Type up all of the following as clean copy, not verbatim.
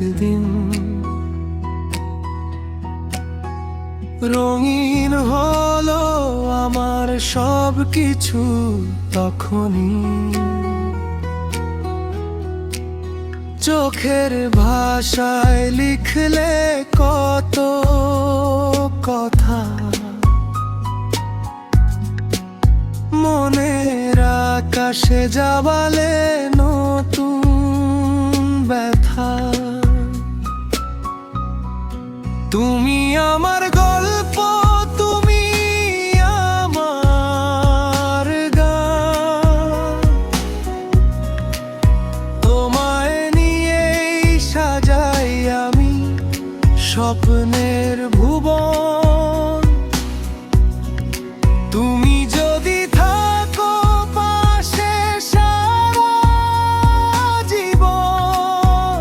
একদিন রঙিন হলো আমার সব কিছু তখনই। চোখের ভাষায় লিখলে কত কথা, মনের আকাশে জাবালে নতুন ব্যথা। তুমি আমার গল্প, তুমি আমার গান, তোমায় নিয়েই সাজাই আমি স্বপ্নের ভুবন। তুমি যদি থাকো পাশে সারা জীবন,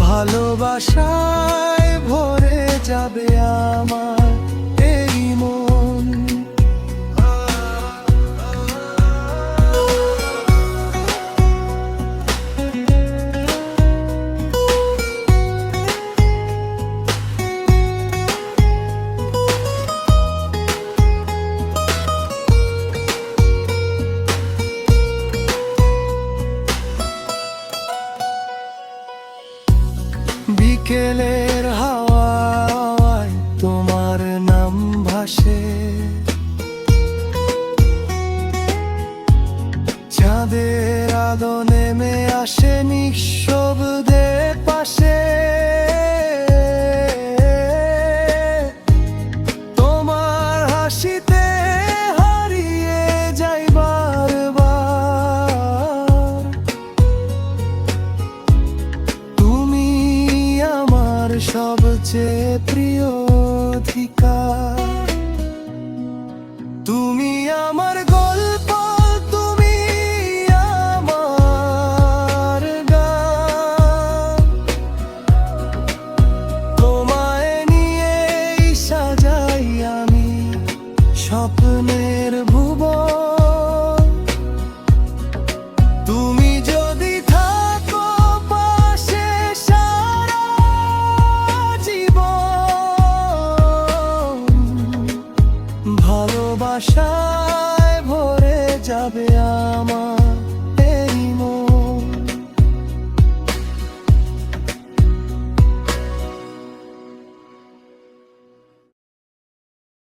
ভালোবাসায় ভরে যাবে আমার এই মন। বিকেলের হাওয়ায় তোমার নাম ভাসে, চাঁদের আলো নেমে আসে নিঃশব্দে পাশে। তোমার হাসিতে হারিয়ে যাই বারবার। তুমি আমার সবচেয়ে প্রিয় অধিকার। তুমি আমার গল্প, তুমি আমার গান, তোমায় নিয়েই সাজাই আমি স্বপ্নের ভুবন। তুমি যদি থাকো পাশে সারা জীবন, ভালোবাসায় ভরে যাবে আমার